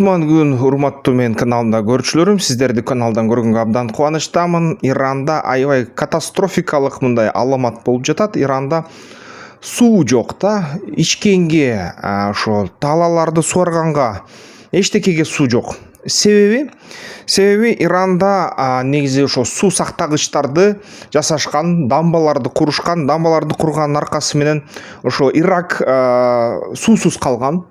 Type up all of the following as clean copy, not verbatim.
Кутман күн урматтуу мен каналымда көрүүчүлөрүм, сиздерди каналдан көргөнгө абдан кубанычтамын. Иранда аябай катастрофикалык мындай аламат болуп жатат. Иранда суу жок да, ичкенге, ошо талааларды суарганга эчтекеге суу жок. Себеби Иранда негизи ошо суу сактагычтарды жасашкан, дамбаларды курганын аркасы менен ошо Ирак суусуз калган.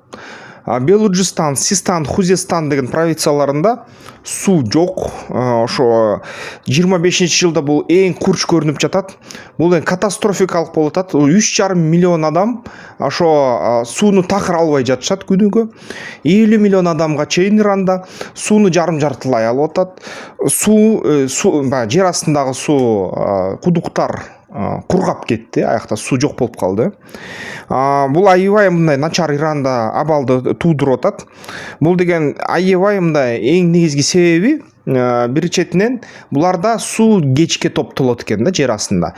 Белуджистан, Систан, Хузестан деген провинцияларында суу жок. Ошо 25-жылда бул эң курч көрүнүп жатат. Бул эң катастрофикалык болуп атат. 3,5 миллион адам ошо сууну такыр албай жатышат күнүгө. 50 миллион адамга чейин Иранда сууну жарым-жартылай алып атат. Жер астындагы суу кудуктар кургап кетти, аякта суу жок болуп калды. Бул аябай мындай начар Иранда абалды туудуруп атат. Бул деген аябай мындай эң негизги себеби бир четинен буларда суу кечке топтолот экен да, жер астында.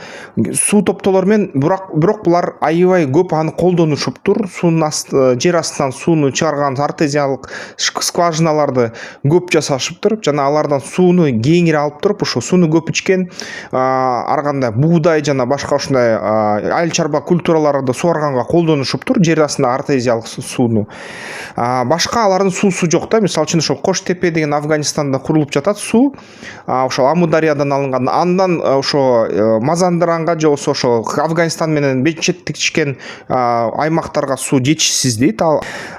Суу топтолор менен бирок булар аябай көп аны колдонушуптур. Жер астынан сууну чыгарган артезиялык скважиналарды көп жасашыптыр. Жана алардан сууну кеңири алып туруп, ошо сууну көп ичкен ар кандай буудай жана башка ушундай айыл чарба культураларды суарганга колдонушуптур, жер астында артезиялык сууну. Башка алардын суусу жок да. Мисалы үчүн ошо Кош-Тепе деген Афганистанда курулуп жатат суу. Ошо Амудариядан алынган. Андан ошо Мазандыранга же болбосо ошо Афганистан менен бет четтишкен аймактарга суу жетишсиз дейт.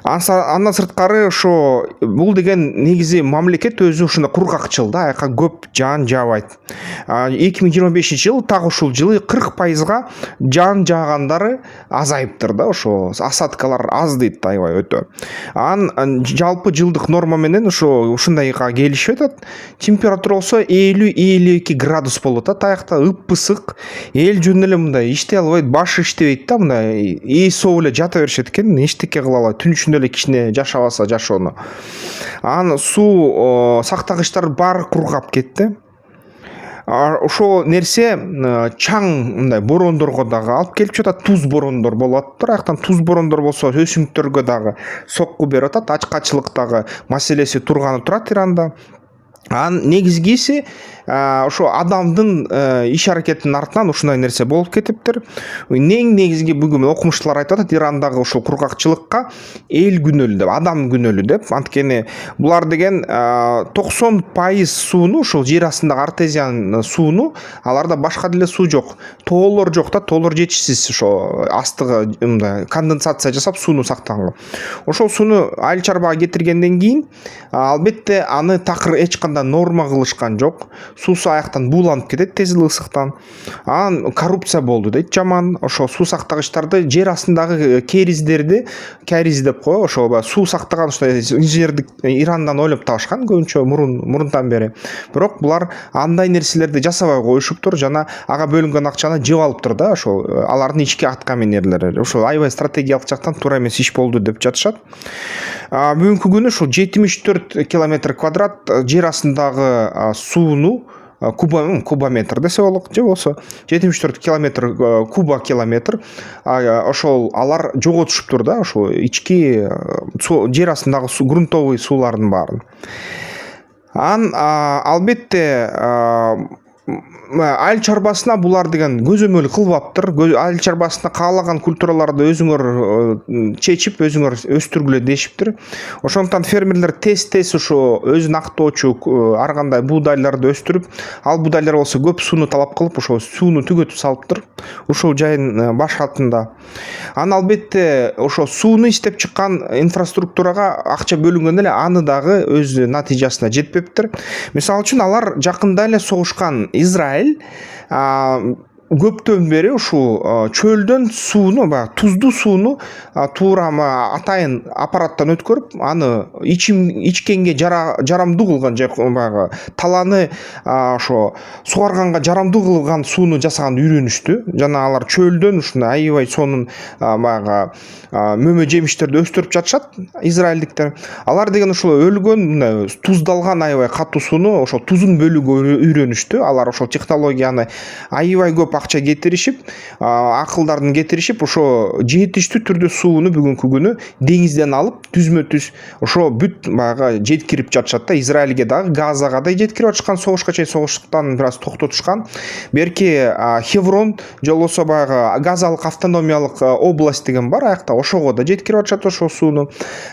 Андан сырткары ошо бул деген негизи мамлекет өзү ушундай кургакчыл да, аяка көп жаан жаабайт. 2025-жыл так ушул жылы 40%га жаан жаагандары азайыптыр да, ошо осадкалар аз дейт аябай өтө. Жалпы жылдык норма менен ушундайга келишип атат. Температура болсо 50-52 градус болуп атат. Аякта ып-ысык, эл жөн эле мындай иштей албайт, башы иштебейт да, мындай эсоо эле жата беришет экен, эчтеке кыла албайт. Түн ичинде эле кичине жашабаса жашоону. Суу сактагычтар баары кургап кетти. Ошол нерсе чаң мындай борондорго дагы алып келип жатат. Туз борондор болуп атыптыр. Аяктан туз борондор болсо өсүмдүктөргө дагы сокку берип атат. Ачкачылык дагы маселеси турат Иранда. Негизгиси ошо адамдын иш аракетинин артынан ушундай нерсе болуп кетиптир. Эң негизги бүгүн окумуштуулар айтып атат, Ирандагы ошол кургакчылыкка эл күнөөлүү деп, адам күнөөлүү деп. Анткени булар деген 90% сууну, ошол жер астындагы артезиан сууну, аларда башка деле суу жок. Тоолор жок да, тоолор жетишсиз, ошо астыгы мындай конденсация жасап сууну сактаганга. Ошол сууну айыл чарбага кетиргенден кийин албетте аны такыр эч кандай норма кылышкан жок. Суусу аяктан бууланып кетет тез эле ысыктан. Коррупция болду дейт жаман. Ошо суу сактагычтарды жер астындагы кериз деп коебу, ошо суу сактаган ушундай инженердик Ирандан ойлоп табышкан көбүнчө мурунтан бери. Бирок булар андай нерселерди жасабай коюшуптур жана ага бөлүнгөн акчаны жеп алыптыр да, ошо алардын ички аткаминерлери. Ошо аябай стратегиялык жактан туура эмес иш болду деп жатышат. Бүгүнкү күнү ушул 74 километр квадрат жер астындагы сууну кубометр десе болот, же болсо 74 километр кубокилометр ошол алар жоготушуптур да, ошо ички жер астындагы грунтовый суулардын баарын. Албетте айыл чарбасына булар деген көзөмөл кылбаптыр. Айыл чарбасына каалаган культураларды өзүңөр чечип, өзүңөр өстүргүлө дешиптир. Ошондуктан фермерлер тез ошо өзүн актоочу ар кандай буудайларды өстүрүп, ал буудайлар болсо көп сууну талап кылып, ошо сууну түгөтүп салыптыр ушул жайын баш атында. Албетте ошо сууну иштеп чыккан инфраструктурага акча бөлүнгөн эле аны дагы өз натыйжасына жетпептир. Мисалы үчүн алар жакында эле согушкан Израиль көптөн бери ушул чөлдөн сууну, туздуу сууну туура атайын аппараттан өткөрүп, аны ичкенге жарамдуу кылган, же баягы таланы ошо сугарганга жарамдуу кылган сууну жасаганды үйрөнүштү. Жана алар чөлдөн ушундай аябай сонун баягы мөмө жемиштерди өстүрүп жатышат израилдиктер. Алар деген ушул өлгөн мындай туздалган аябай катуу сууну ошо тузун бөлүүгө үйрөнүштү. Алар ошол технологияны аябай көп акча кетиришип, акылдарын кетиришип, ошо жетиштүү түрдө сууну бүгүнкү күнү деңизден алып түзмө түз ошо бүт баягы жеткирип жатышат да. Израилге дагы, Газага да жеткирип атышкан, согушка чейин согуштан бир аз токтотушкан. Берки Хеврон же болбосо баягы Газалык автономиялык область деген бар, аякта ошого да жеткирип атышат ошол сууну.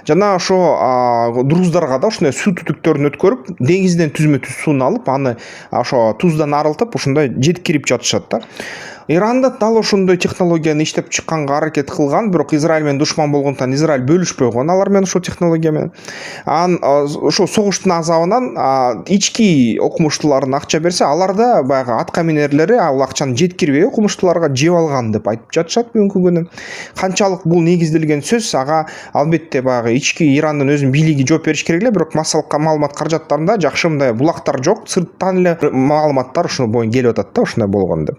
Жана ошо друздарга да ушундай суу түтүктөрүн өткөрүп, деңизден түзмө түз сууну алып, аны ошо туздан арылтып ушундай жеткирип жатышат да. Иранда дал ошондой технологияны иштеп чыкканга аракет кылган, бирок Израиль менен душман болгондуктан Израиль бөлүшпөй койгон алар менен ошол технология менен. Ошо согуштун азабынан ички окумуштууларына акча берсе, алар да баягы атка минерлери ал акчаны жеткирбей окумуштууларга жеп алган деп айтып жатышат бүгүнкү күнү. Канчалык бул негизделген сөз, ага албетте баягы ички Ирандын өзүнүн бийлиги жооп бериш керек эле, бирок маалымат каражаттарында жакшы мындай булактар жок, сырттан эле маалыматтар ушуну боюнча келип атат да, ушундай болгон деп.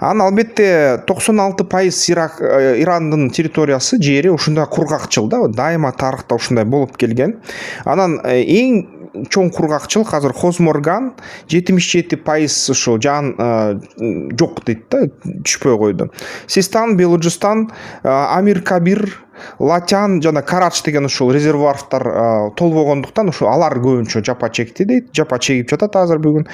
Албетте 96% Ирандын территориясы, жери ушундай кургакчыл да, дайыма тарыхта ушундай болуп келген. Анан эң чоң кургакчыл азыр Хозморган 77% ошо жан жок дейт да, түшпөй койду. Систан, Белуджистан, Амир Кабир, Латян жана Карадж деген ушул резервуарлар толбогондуктан ошо алар көбүнчө жапа чекти дейт, жапа чегип жатат азыр бүгүн.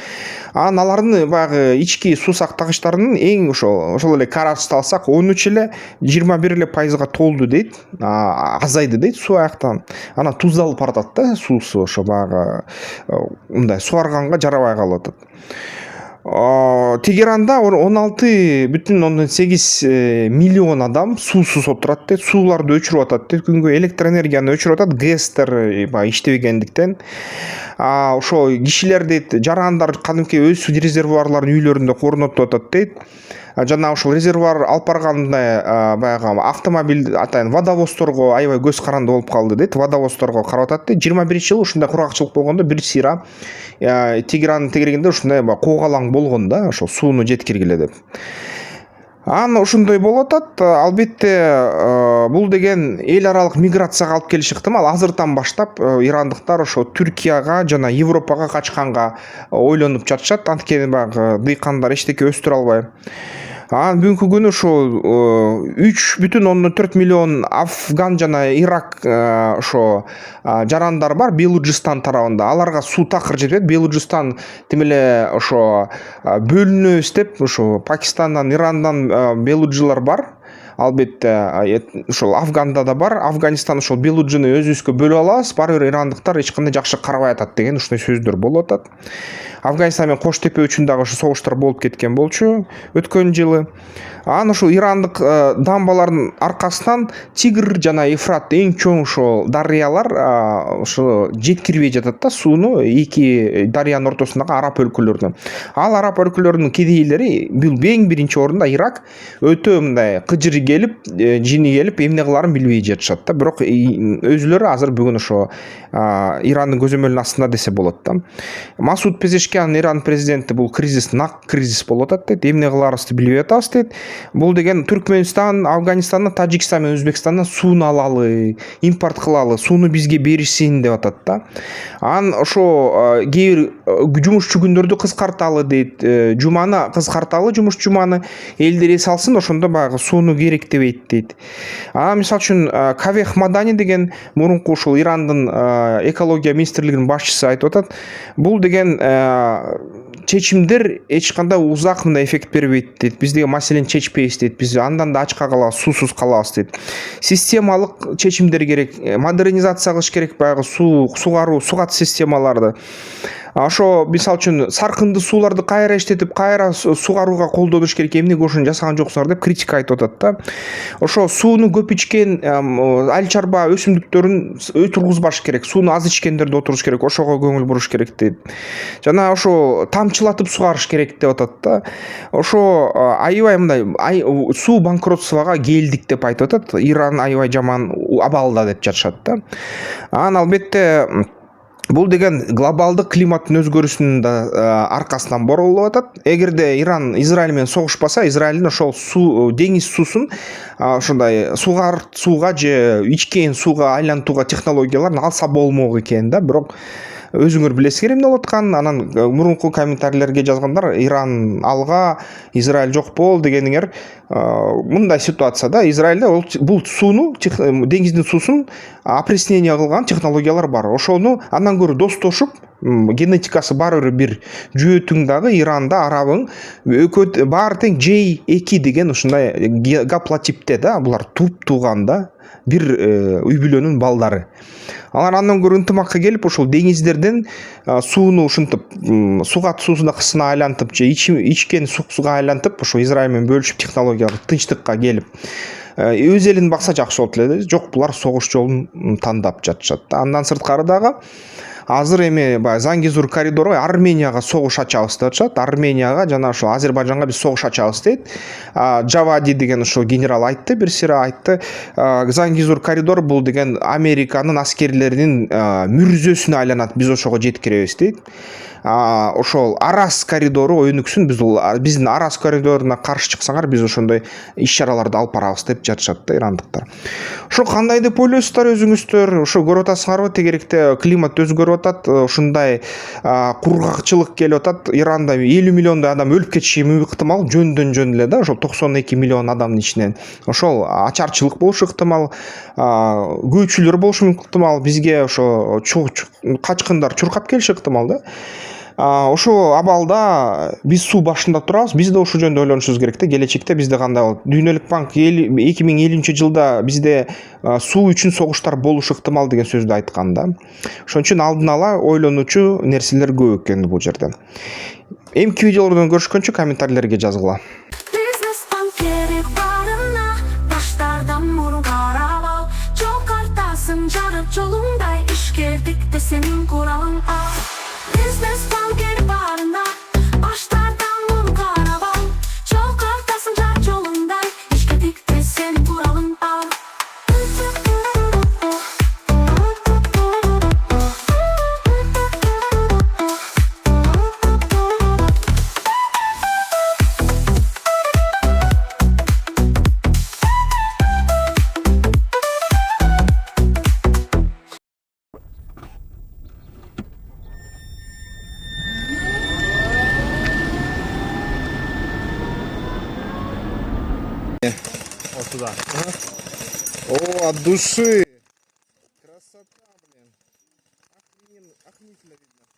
Алардын баягы ички суу сактагычтарынын эң ошол эле Караджды алсак 13 эле 21 эле пайызга толду дейт, азайды дейт суу аяктан. Анан туздалып баратат да суусу, ошо баягы мындай суарганга жарабай калып атат. Тегеранда 16,8 миллион адам суусуз отурат дейт, сууларды өчүрүп атат дейт, күнгө электроэнергияны өчүрүп атат, ГЭСтер иштебегендиктен. Ошо кишилер дейт, жарандар кадимки өз резервуарларын үйлөрүндө орнотуп атат дейт. Жана ошол резервуар алып баргандай баягы автомобиль атайын водовоздорго аябай көз каранды болуп калды дейт, водовоздорго карап атат дейт. 21-жылы ушундай кургакчылык болгондо бир сыйра Тегерандын тегерегинде ушундай когалаң болгон да, ошол сууну жеткиргиле деп. Ошондой болуп атат. Албетте бул деген эл аралык миграцияга алып келиши ыктымал. Азыртан баштап ирандыктар ошо Түркияга жана Европага качканга ойлонуп жатышат, анткени баягы дыйкандар эчтеке өстүрө албай. Бүгүнкү күнү ошо 3,4 миллион Афган жана Ирак ошо жарандар бар Белуджистан тарабында. Аларга суу такыр жетпейт. Белуджистан тим эле ошо бөлүнөбүз деп, ошо Пакистандан, Ирандан белуджилар бар. Албетте ошол Афганда да бар. Афганистан ошол Белуджини өзүбүзгө бөлүп алабыз, баары бир ирандыктар эч кандай жакшы карабай атат деген ушундай сөздөр болуп атат. Афганистан менен Кош тепе үчүн дагы ошо согуштар болуп кеткен болчу өткөн жылы. Ошол ирандык дамбалардын аркасынан Тигр жана Ефрат эң чоң ошол дарыялар ошо жеткирбей жатат да сууну эки дарыянын ортосундагы араб өлкөлөрүнө. Ал араб өлкөлөрүнүн кедейлери бул эң биринчи орунда Ирак өтө мындай кыжыры келип, жини келип, эмне кыларын билбей жатышат да. Бирок өзүлөрү азыр бүгүн ошо Ирандын көзөмөлүнүн астында десе болот да. Масуд Пезешкиан, Иран президенти, бул кризис нак кризис болуп атат дейт, эмне кыларыбызды билбей атабыз дейт. Бул деген Түркмөнстан, Афганистандан, Тажикстан менен Өзбекстандан сууну алалы, импорт кылалы, сууну бизге беришсин деп атат да. Ошо кээ бир жумушчу күндөрдү кыскарталы дейт, жуманы кыскарталы, жумуш жуманы элдер эс алсын, ошондо баягы сууну керектебейт дейт. Мисалы үчүн Кавех Мадани деген мурунку ушул Ирандын экология министрлигинин башчысы айтып атат, бул деген чечимдер эч кандай узак мындай эффект бербейт дейт. Биз деген маселени чечпейбиз дейт. Биз андан да ачка калабыз, суусуз калабыз дейт. Системалык чечимдер керек, модернизация кылыш керек баягы сугаруу, сугат системаларды. Ошо мисалы үчүн саркынды сууларды кайра иштетип, кайра сугарууга колдонуш керек, эмнеге ошону жасаган жоксуңар деп критика айтып атат да. Ошо сууну көп ичкен айыл чарба өсүмдүктөрүн отургузбаш керек, сууну аз ичкендерди отуруш керек, ошого көңүл буруш керек дейт. Жана ошо тамчылатып сугарыш керек деп атат да. Ошо аябай мындай суу банкротствого келдик деп айтып атат. Иран аябай жаман абалда деп жатышат да. Албетте бул деген глобалдык климаттын өзгөрүүсүнүн да аркасынан боролуп атат. Эгерде Иран Израиль менен согушпаса, Израилдин ошол суу, деңиз суусун ошондой сууга же ичкен сууга айлантууга технологияларын алса болмок экен да. Бирок өзүңөр билесиңер эмне болуп атканын. Анан мурунку комментарийлерге жазгандар Иран алга, Израиль жок болду дегениңер. Мындай ситуацияда Израильде бул сууну, деңиздин суусун опреснение кылган технологиялар бар. Ошону андан көрө достошуп, генетикасы баары бир жүйөтүң дагы Иранда, арабың экөө баары тең J2 деген ушундай гаплотипте да, булар туп тууган да бир үй бүлөнүн балдары. Алар андан көрө ынтымакка келип, ошол деңиздерден сууну ушинтип суусуна кысына айлантып же ичкен суга айлантып, ошо Израиль менен бөлүшүп технологиялык тынчтыкка келип өз элин бакса жакшы болот эле. Жок, булар согуш жолун тандап жатышат. Андан сырткары дагы азыр эми баягы Зангезур коридору Арменияга согуш ачабыз деп атышат. Арменияга жана ошо Азербайжанга биз согуш ачабыз дейт. Джавади деген ошо генерал айтты, бир сыйра айтты. Зангезур коридор бул деген Американын аскерлеринин мүрзөсүнө айланат, биз ошого жеткиребиз дейт. Ошол Арас коридору өнүксүн, биздин Арас коридоруна каршы чыксаңар, биз ошондой иш-чараларды алып барабыз деп жатышат да ирандыктар. Ошо кандай деп ойлойсуздар өзүңүздөр? Ошо көрүп атасыңарбы, тегеректе климат өзгөрүп атат, ушундай кургакчылык келип атат. Иранда 50 миллиондой адам өлүп кетиши ыктымал, жөндөн жөн эле да, ошол 92 миллион адамдын ичинен. Ошол ачарчылык болушу ыктымал, күйчүлөр болушу ыктымал, бизге ошо качкындар чуркап келиши ыктымал да. Ошо абалда биз суу башында турабыз. Биз да ошол жөнүндө ойлонушубуз керек да. Келечекте бизде кандай болот? Дүйнөлүк банк 2050-жылда бизде суу үчүн согуштар болушу ыктымал деген сөздү айткан да. Ошон үчүн алдын ала ойлонуучу нерселер көп экен бул жерде. Эмки видеолордон көрүшкөнчө комментарийлерге жазгыла. Senin kuralın al. Business banker barına başlardan vur karaval. Çok artasın car yolundan. İşledik senin kuralın al. Вот туда. О, от души. Красота, блин. Охренительно видно.